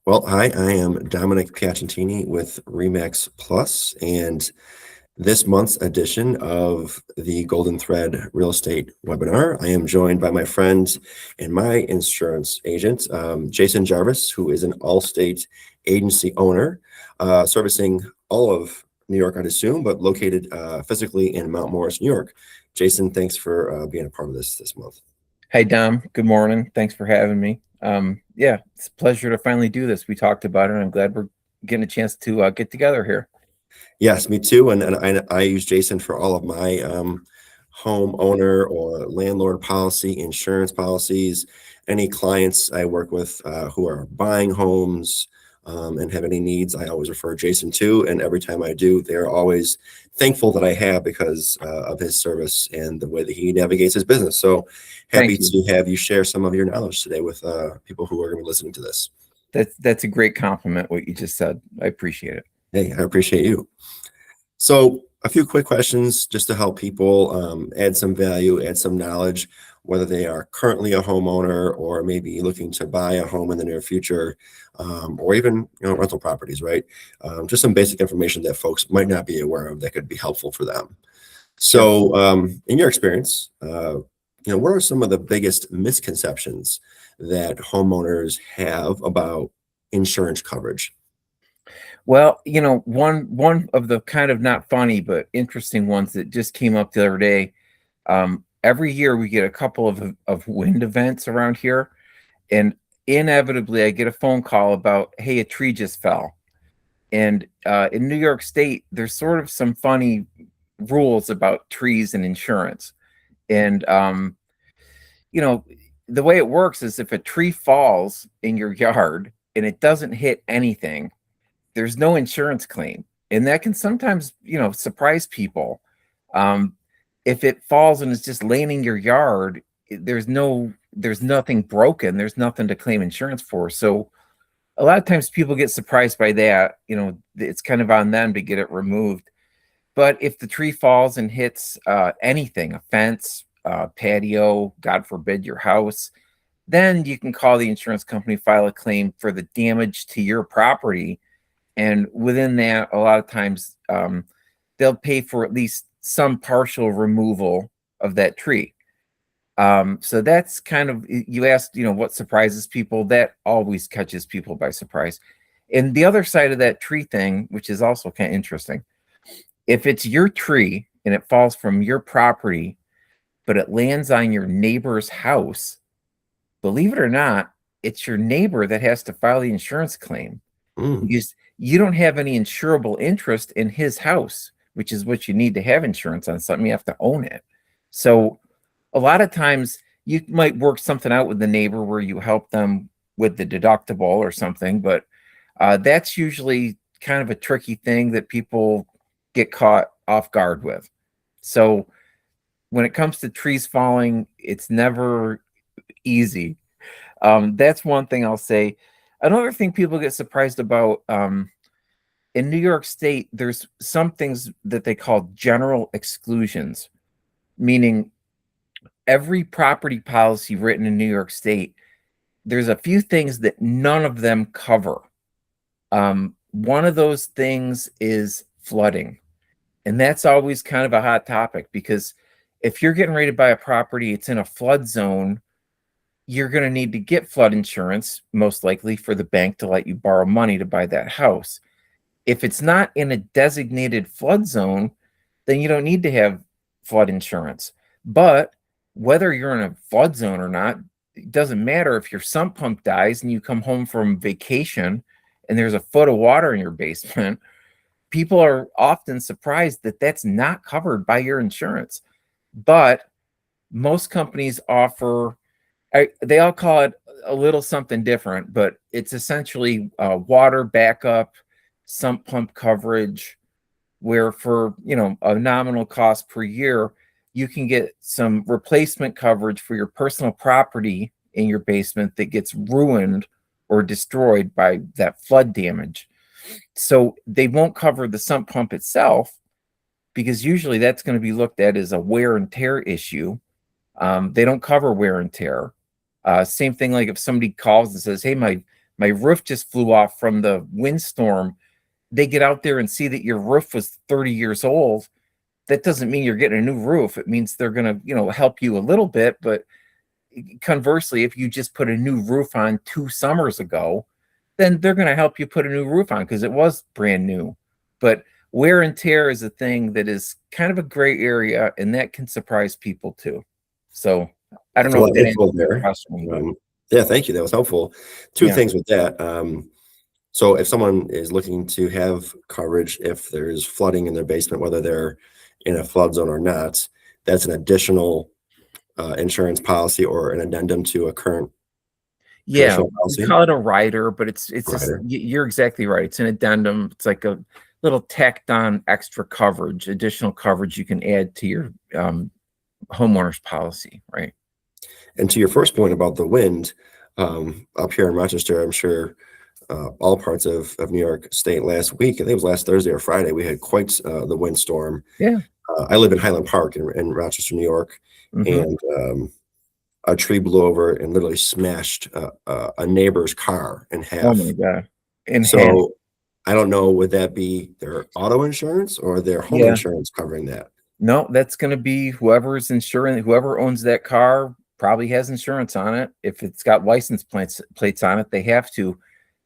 Well, hi, I am Dominic Piacentini with Remax Plus, and this month's edition of the Golden Thread Real Estate webinar, I am joined by my friend and my insurance agent, Jason Jarvis, who is an Allstate agency owner, servicing all of New York, I'd assume, but located physically in Mount Morris, New York. Jason, thanks for being a part of this month. Hey, Dom. Good morning. Thanks for having me. Yeah, it's a pleasure to finally do this. We talked about it, and I'm glad we're getting a chance to get together here. Yes, me too. And I use Jason for all of my homeowner or landlord policy, insurance policies. Any clients I work with who are buying homes and have any needs, I always refer Jason to. And every time I do, they're always thankful that I have because of his service and the way that he navigates his business. So happy to have you share some of your knowledge today with people who are going to be listening to this. That's a great compliment, what you just said. I appreciate it. Hey, I appreciate you. So a few quick questions just to help people add some value, add some knowledge, whether they are currently a homeowner or maybe looking to buy a home in the near future, or even rental properties, right? Just some basic information that folks might not be aware of that could be helpful for them. So in your experience, what are some of the biggest misconceptions that homeowners have about insurance coverage? Well, one of the kind of not funny but interesting ones that just came up the other day. Every year we get a couple of wind events around here, and inevitably I get a phone call about, hey, a tree just fell. And in New York State, there's sort of some funny rules about trees and insurance. And the way it works is if a tree falls in your yard and it doesn't hit anything, there's no insurance claim. And that can sometimes, surprise people. If it falls and it's just laying in your yard, there's nothing broken. There's nothing to claim insurance for. So a lot of times people get surprised by that. It's kind of on them to get it removed. But if the tree falls and hits anything, a fence, patio, God forbid, your house, then you can call the insurance company, file a claim for the damage to your property. And within that, a lot of times they'll pay for at least some partial removal of that tree. So that's kind of, you asked, what surprises people. That always catches people by surprise. And the other side of that tree thing, which is also kind of interesting, if it's your tree and it falls from your property, but it lands on your neighbor's house, believe it or not, it's your neighbor that has to file the insurance claim. Because you don't have any insurable interest in his house, which is what you need to have insurance on something. You have to own it. So a lot of times you might work something out with the neighbor where you help them with the deductible or something, but that's usually kind of a tricky thing that people get caught off guard with. So when it comes to trees falling, it's never easy. That's one thing I'll say. Another thing people get surprised about, in New York State, there's some things that they call general exclusions, meaning every property policy written in New York State, there's a few things that none of them cover. One of those things is flooding. And that's always kind of a hot topic, because if you're getting ready to buy a property, it's in a flood zone, you're going to need to get flood insurance, most likely, for the bank to let you borrow money to buy that house. If it's not in a designated flood zone, then you don't need to have flood insurance. But whether you're in a flood zone or not, it doesn't matter. If your sump pump dies and you come home from vacation and there's a foot of water in your basement, people are often surprised that that's not covered by your insurance. But most companies offer, they all call it a little something different, but it's essentially water backup, sump pump coverage, where for a nominal cost per year, you can get some replacement coverage for your personal property in your basement that gets ruined or destroyed by that flood damage. So they won't cover the sump pump itself, because usually that's going to be looked at as a wear and tear issue. They don't cover wear and tear. Same thing, like if somebody calls and says, hey, my my roof just flew off from the windstorm. They get out there and see that your roof was 30 years old. That doesn't mean you're getting a new roof. It means they're going to, help you a little bit. But conversely, if you just put a new roof on 2 summers ago, then they're going to help you put a new roof on because it was brand new. But wear and tear is a thing that is kind of a gray area, and that can surprise people too. So I don't know if that answers your question, but Yeah, thank you. That was helpful. Two yeah. things with that. So if someone is looking to have coverage, if there's flooding in their basement, whether they're in a flood zone or not, that's an additional insurance policy or an addendum to a current Yeah, traditional we policy. call it a rider, but it's just Rider. you're exactly right. It's an addendum. It's like a little tacked on extra coverage, additional coverage you can add to your homeowners policy, right? And to your first point about the wind, up here in Rochester, I'm sure all parts of New York State last week, I think it was last Thursday or Friday, we had quite the windstorm. Yeah. I live in Highland Park in Rochester, New York, Mhm. and a tree blew over and literally smashed a neighbor's car in half. Oh my God. In half. So I don't know, would that be their auto insurance or their home Yeah. insurance covering that? No, that's going to be whoever's insuring, whoever owns that car probably has insurance on it. If it's got license plates on it, they have to.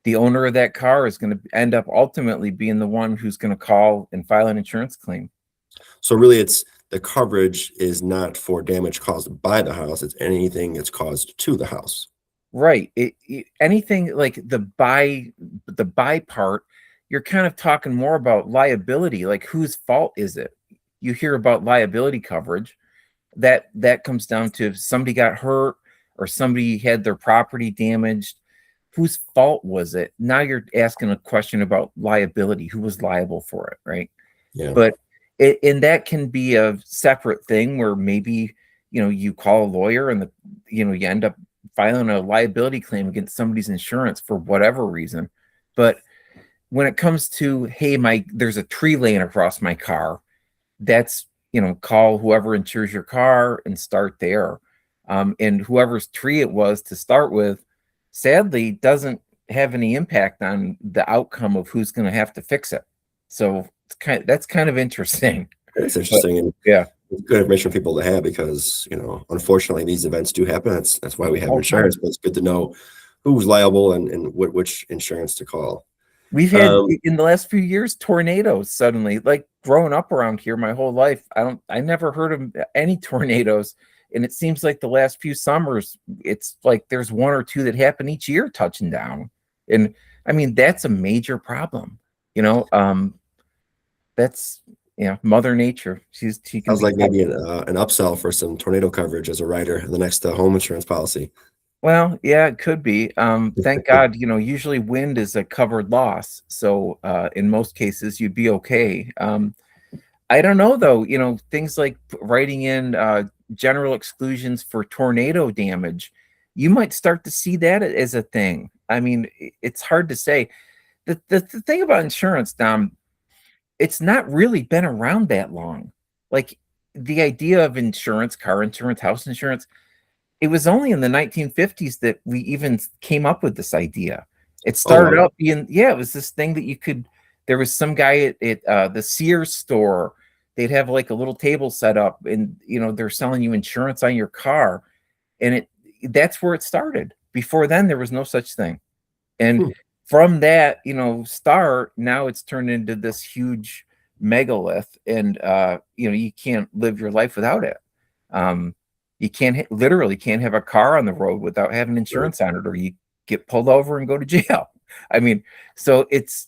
The owner of that car is going to end up ultimately being the one who's going to call and file an insurance claim. So really, it's the coverage is not for damage caused by the house; it's anything that's caused to the house. Right. Anything like the buy part, you're kind of talking more about liability. Like whose fault is it? You hear about liability coverage. That comes down to if somebody got hurt or somebody had their property damaged. Whose fault was it? Now you're asking a question about liability. Who was liable for it, right? Yeah. But and that can be a separate thing where maybe you call a lawyer and you end up filing a liability claim against somebody's insurance for whatever reason. But when it comes to, hey, there's a tree laying across my car, that's call whoever insures your car and start there. And whoever's tree it was to start with, sadly, doesn't have any impact on the outcome of who's going to have to fix it. So that's kind of interesting. It's interesting, and yeah, it's good information for people to have because unfortunately, these events do happen. That's why we have insurance. But it's good to know who's liable and which insurance to call. We've had in the last few years tornadoes suddenly. Like growing up around here my whole life, I never heard of any tornadoes. And it seems like the last few summers, it's like there's one or two that happen each year touching down. And I mean, that's a major problem. That's Mother Nature. She can Sounds like maybe an upsell for some tornado coverage as a rider in the next home insurance policy. Well, yeah, it could be. Thank God, usually wind is a covered loss. So in most cases, you'd be okay. I don't know, though, things like writing in general exclusions for tornado damage, you might start to see that as a thing. I mean, it's hard to say. The thing about insurance, Dom, it's not really been around that long. Like the idea of insurance, car insurance, house insurance, it was only in the 1950s that we even came up with this idea. It started out being, it was this thing that there was some guy at the Sears store. They'd have like a little table set up and, they're selling you insurance on your car. And that's where it started. Before then, there was no such thing. And from that, start, now it's turned into this huge megalith and, you can't live your life without it. You literally can't have a car on the road without having insurance on it, or you get pulled over and go to jail. I mean, so it's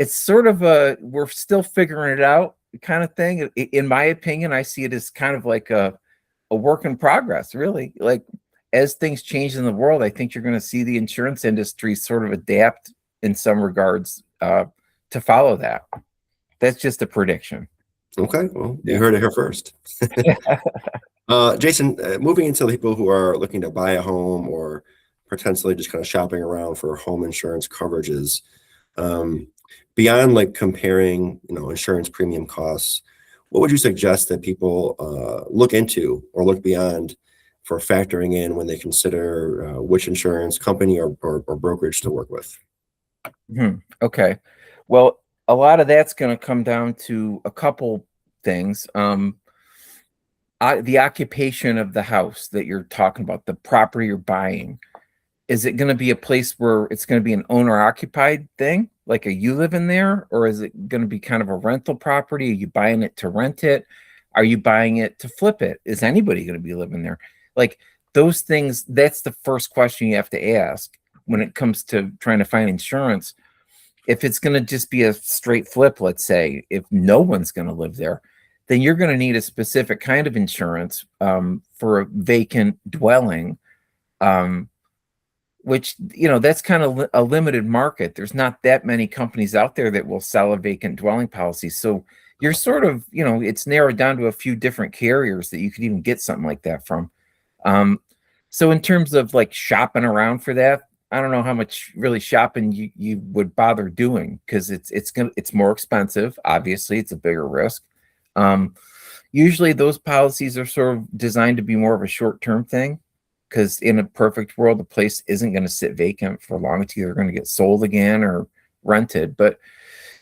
sort of we're still figuring it out kind of thing. In my opinion, I see it as kind of like a work in progress, really. Like as things change in the world, I think you're going to see the insurance industry sort of adapt in some regards to follow that. That's just a prediction. Okay, well, you heard it here first. Jason, moving into people who are looking to buy a home or potentially just kind of shopping around for home insurance coverages, beyond like comparing, insurance premium costs, what would you suggest that people look into or look beyond for factoring in when they consider which insurance company or brokerage to work with. Okay. Well, a lot of that's going to come down to a couple things. The occupation of the house that you're talking about, the property you're buying, is it going to be a place where it's going to be an owner occupied thing? Like, are you living there, or is it going to be kind of a rental property? Are you buying it to rent it? Are you buying it to flip it? Is anybody going to be living there? Like, those things, that's the first question you have to ask when it comes to trying to find insurance. If it's going to just be a straight flip, let's say, if no one's going to live there, then you're going to need a specific kind of insurance for a vacant dwelling, which, that's kind of a limited market. There's not that many companies out there that will sell a vacant dwelling policy. So you're sort of, it's narrowed down to a few different carriers that you could even get something like that from. So in terms of like shopping around for that, I don't know how much really shopping you would bother doing, because it's more expensive. Obviously, it's a bigger risk. Usually those policies are sort of designed to be more of a short-term thing, because in a perfect world, the place isn't going to sit vacant for long. It's either going to get sold again or rented. But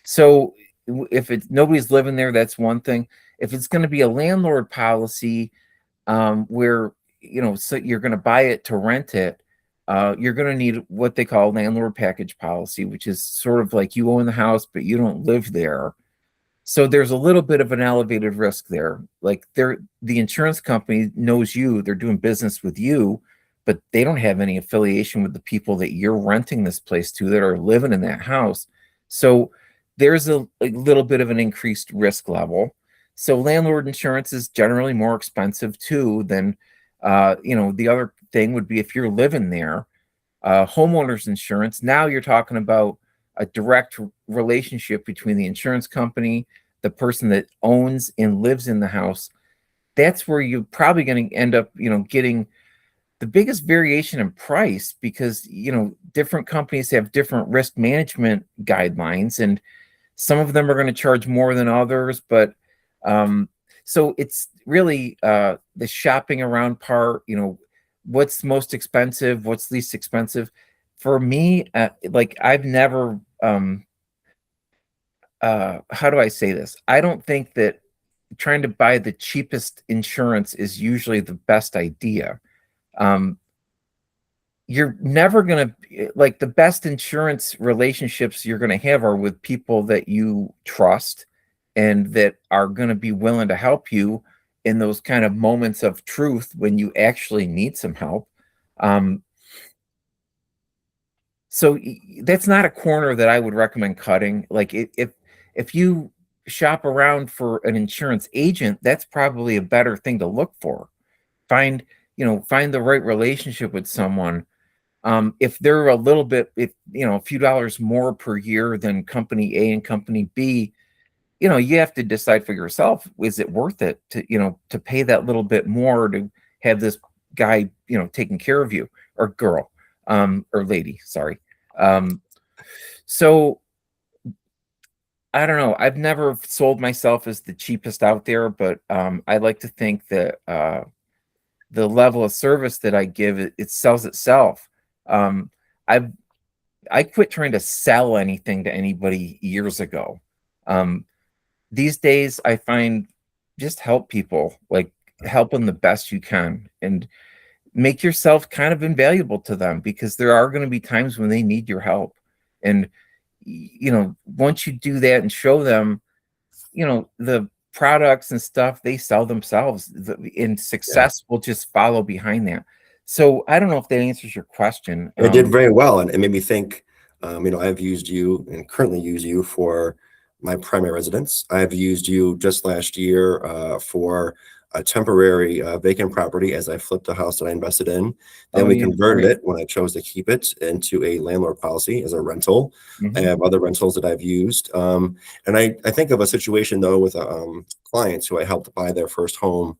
so if nobody's living there, that's one thing. If it's going to be a landlord policy, where, so you're going to buy it to rent it, you're going to need what they call landlord package policy, which is sort of like you own the house, but you don't live there. So there's a little bit of an elevated risk there. Like, the insurance company knows you, they're doing business with you, but they don't have any affiliation with the people that you're renting this place to that are living in that house. So there's a little bit of an increased risk level. So landlord insurance is generally more expensive too than, the other thing would be if you're living there. Homeowners insurance, now you're talking about a direct relationship between the insurance company, the person that owns and lives in the house. That's where you're probably going to end up, getting the biggest variation in price, because, different companies have different risk management guidelines, and some of them are going to charge more than others. But so it's really the shopping around part, what's most expensive, what's least expensive. For me, like, I've never, how do I say this? I don't think that trying to buy the cheapest insurance is usually the best idea. You're never going to, like, the best insurance relationships you're going to have are with people that you trust and that are going to be willing to help you in those kind of moments of truth when you actually need some help. So that's not a corner that I would recommend cutting. Like, if you shop around for an insurance agent, that's probably a better thing to look for. Find the right relationship with someone. If they're a little bit, a few dollars more per year than company A and company B, you have to decide for yourself, is it worth it to pay that little bit more to have this guy, taking care of you, or girl, or lady, sorry. So I don't know. I've never sold myself as the cheapest out there, but I like to think that the level of service that I give, it sells itself. I quit trying to sell anything to anybody years ago. These days I find just help people, like help them the best you can, and make yourself kind of invaluable to them, because there are going to be times when they need your help. And, once you do that and show them, the products and stuff, they sell themselves, and success will just follow behind that. So I don't know if that answers your question. It did very well, and it made me think. I've used you and currently use you for my primary residence. I've used you just last year for a temporary vacant property as I flipped a house that I invested in. Then we converted it when I chose to keep it into a landlord policy as a rental. I have other rentals that I've used. And I think of a situation though with clients who I helped buy their first home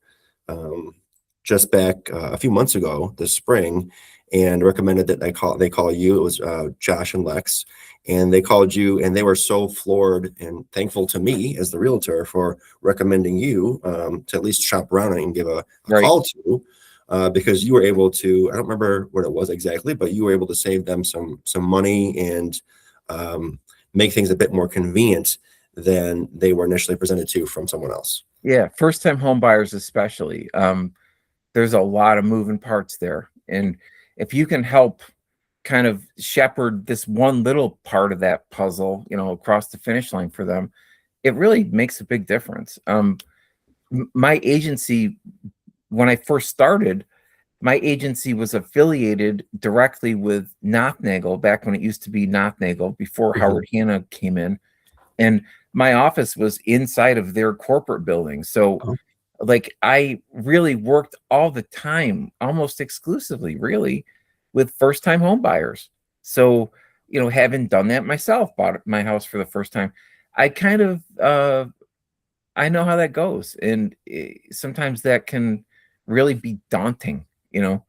just back a few months ago this spring, and recommended that they call you. It was Josh and Lex, and they called you, and they were so floored and thankful to me as the realtor for recommending you to at least shop around and give a call to. because you were able to, I don't remember what it was exactly, but you were able to save them some money and make things a bit more convenient than they were initially presented to from someone else. Yeah, first time home buyers especially. There's a lot of moving parts there. And if you can help kind of shepherd this one little part of that puzzle, across the finish line for them, it really makes a big difference. My agency, when I first started, my agency was affiliated directly with Nothnagel back when it used to be Nothnagel before Howard Hanna came in. And my office was inside of their corporate building. So Oh. like I really worked all the time, almost exclusively, really, with first time home buyers. So, having done that myself, bought my house for the first time, I kind of I know how that goes. And sometimes that can really be daunting, Yeah.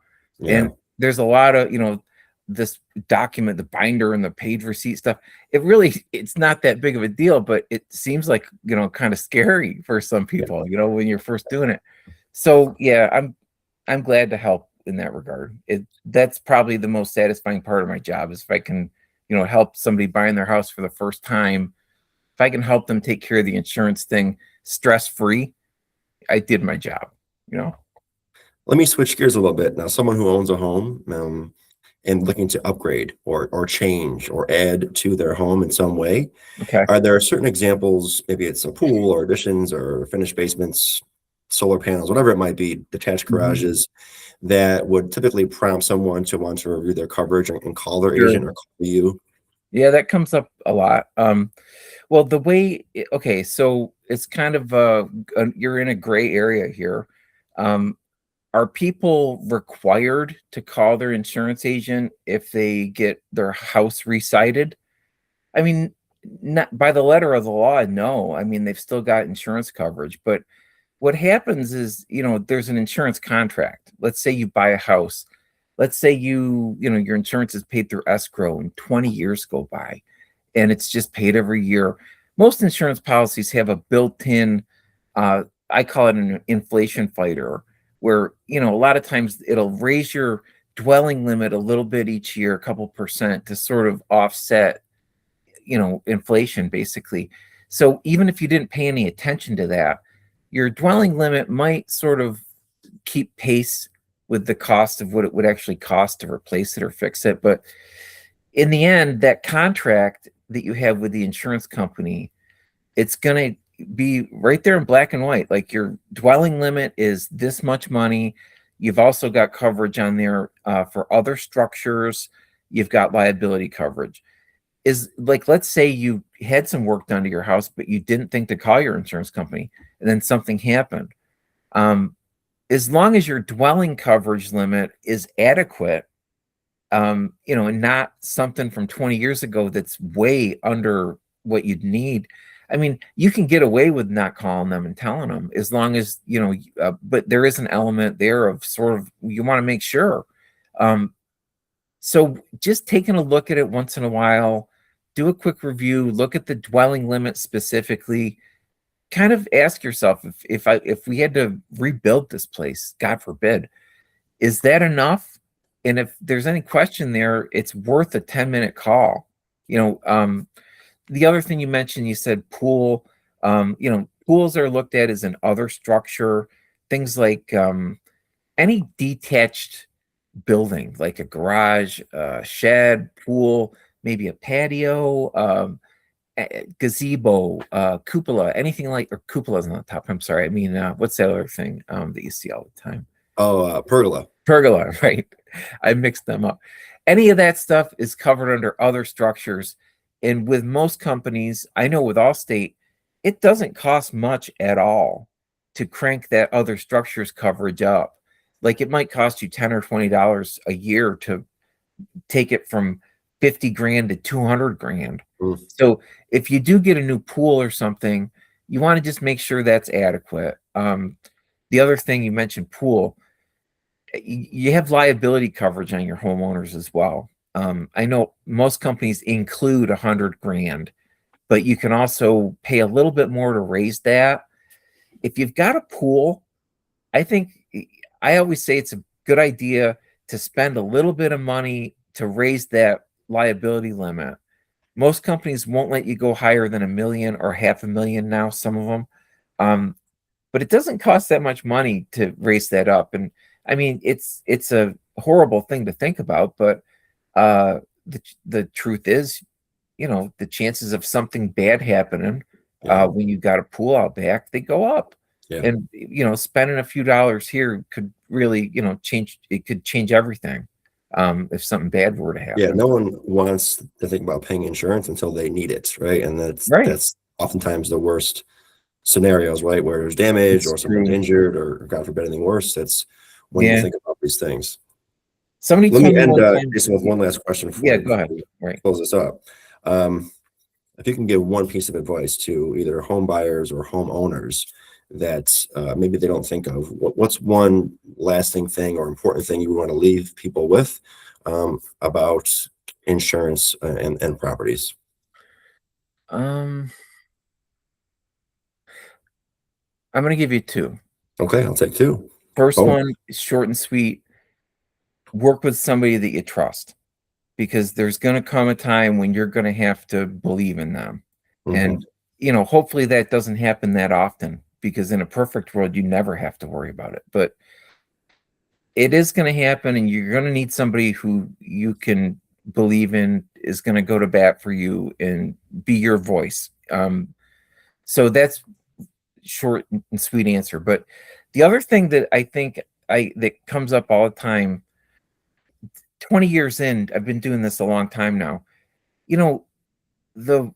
and there's a lot of, this document, the binder and the page receipt stuff. It's not that big of a deal, but it seems like, kind of scary for some people, when you're first doing it. So yeah, I'm glad to help in that regard. That's probably the most satisfying part of my job is if I can, help somebody buying their house for the first time. If I can help them take care of the insurance thing stress-free, I did my job, Let me switch gears a little bit. Now, someone who owns a home and looking to upgrade or change or add to their home in some way, Okay. are there certain examples, maybe it's a pool or additions or finished basements, solar panels, whatever it might be, detached garages, that would typically prompt someone to want to review their coverage and call their Sure. agent or call you? Yeah, that comes up a lot. Well, okay, so it's kind of you're in a gray area here. Um, are people required to call their insurance agent if they get their house recited? I mean, not by the letter of the law, no. I mean, they've still got insurance coverage, but what happens is, there's an insurance contract. Let's say you buy a house. Let's say your insurance is paid through escrow and 20 years go by and it's just paid every year. Most insurance policies have a built-in, I call it an inflation fighter, where, a lot of times it'll raise your dwelling limit a little bit each year, a couple percent to sort of offset, inflation basically. So even if you didn't pay any attention to that, your dwelling limit might sort of keep pace with the cost of what it would actually cost to replace it or fix it. But in the end, that contract that you have with the insurance company, it's going to be right there in black and white. Like your dwelling limit is this much money. You've also got coverage on there for other structures. You've got liability coverage. Is like, let's say you had some work done to your house, but you didn't think to call your insurance company, and then something happened. As long as your dwelling coverage limit is adequate, and not something from 20 years ago that's way under what you'd need. I mean, you can get away with not calling them and telling them as long as, but there is an element there of sort of, you want to make sure. So just taking a look at it once in a while, do a quick review, look at the dwelling limit specifically, kind of ask yourself if we had to rebuild this place, God forbid, is that enough? And if there's any question there, it's worth a 10-minute call. The other thing you mentioned, you said pool. Pools are looked at as an other structure. Things like any detached building, like a garage, shed, pool, maybe a patio, gazebo, cupola, anything like, or cupola's on the top. I'm sorry. I mean, what's the other thing that you see all the time? Oh, pergola. Pergola, right? I mixed them up. Any of that stuff is covered under other structures. And with most companies, I know with Allstate, it doesn't cost much at all to crank that other structures coverage up. Like it might cost you $10 or $20 a year to take it from 50 grand to 200 grand. So if you do get a new pool or something, you want to just make sure that's adequate. The other thing you mentioned, pool, you have liability coverage on your homeowners as well. I know most companies include 100 grand, but you can also pay a little bit more to raise that. If you've got a pool, I think I always say it's good idea to spend a little bit of money to raise that liability limit. Most companies won't let you go higher than $1 million or $500,000 now, some of them. But it doesn't cost that much money to raise that up. And I mean, it's a horrible thing to think about, but the truth is, the chances of something bad happening when you got a pool out back, they go up. Yeah. And spending a few dollars here could really, change. It could change everything if something bad were to happen. Yeah, no one wants to think about paying insurance until they need it, right? And that's oftentimes the worst scenarios, right? Where there's damage or someone's injured or God forbid anything worse. That's when you think about these things. Somebody Let told me me end one time, Jason, with one last question for yeah, go ahead. Right. close this up. If you can give one piece of advice to either home buyers or homeowners that maybe they don't think of, what's one lasting thing or important thing you want to leave people with about insurance and properties? I'm going to give you two. Okay, I'll take two. First one is short and sweet. Work with somebody that you trust, because there's going to come a time when you're going to have to believe in them. And, hopefully that doesn't happen that often, because in a perfect world, you never have to worry about it. But it is going to happen, and you're going to need somebody who you can believe in is going to go to bat for you and be your voice. So that's short and sweet answer. But the other thing that I think that comes up all the time, 20 years in, I've been doing this a long time now. The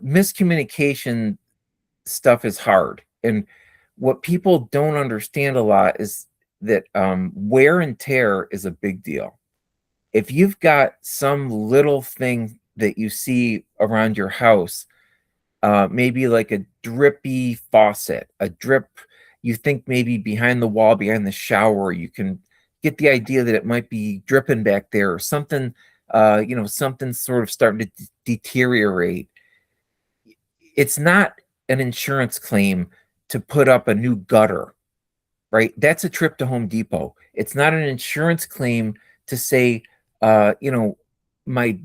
miscommunication stuff is hard. And what people don't understand a lot is that wear and tear is a big deal. If you've got some little thing that you see around your house, maybe like a drippy faucet, a drip, you think maybe behind the wall, behind the shower, you can get the idea that it might be dripping back there, or something, something sort of starting to deteriorate. It's not an insurance claim to put up a new gutter, right? That's a trip to Home Depot. It's not an insurance claim to say, my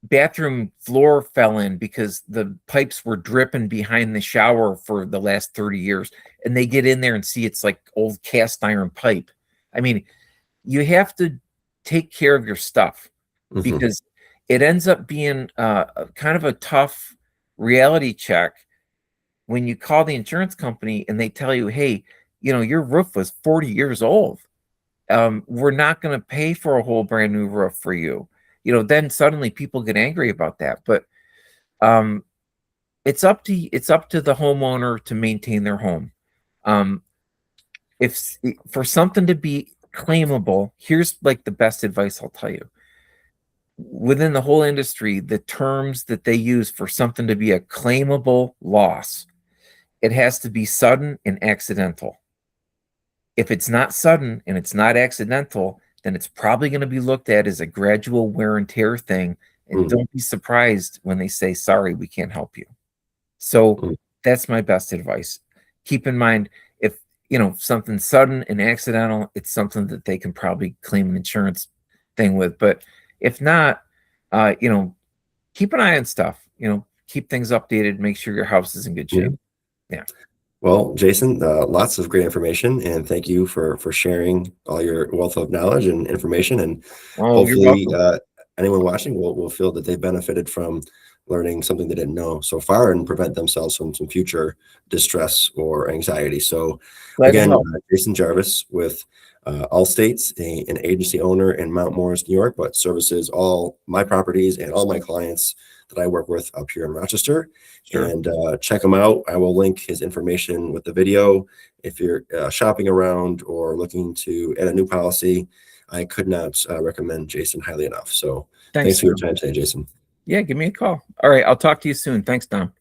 bathroom floor fell in because the pipes were dripping behind the shower for the last 30 years. And they get in there and see it's like old cast iron pipe. I mean, you have to take care of your stuff, because it ends up being kind of a tough reality check when you call the insurance company and they tell you, hey, your roof was 40 years old. We're not going to pay for a whole brand new roof for you. Then suddenly people get angry about that. But it's up to the homeowner to maintain their home. If for something to be claimable, here's like the best advice I'll tell you. Within the whole industry, the terms that they use for something to be a claimable loss, it has to be sudden and accidental. If it's not sudden and it's not accidental, then it's probably going to be looked at as a gradual wear and tear thing. And don't be surprised when they say, sorry, we can't help you. So that's my best advice. Keep in mind, if something sudden and accidental, it's something that they can probably claim an insurance thing with. But if not, keep an eye on stuff, keep things updated, make sure your house is in good shape. Yeah. Well, Jason, lots of great information, and thank you for sharing all your wealth of knowledge and information. And hopefully anyone watching will feel that they benefited from learning something they didn't know so far and prevent themselves from some future distress or anxiety. So again, Jason Jarvis with Allstate, an agency owner in Mount Morris, New York, but services all my properties and all my clients that I work with up here in Rochester. Sure. And check him out. I will link his information with the video. If you're shopping around or looking to add a new policy, I could not recommend Jason highly enough. So thanks for your time today, Jason. Yeah, give me a call. All right, I'll talk to you soon. Thanks, Dom.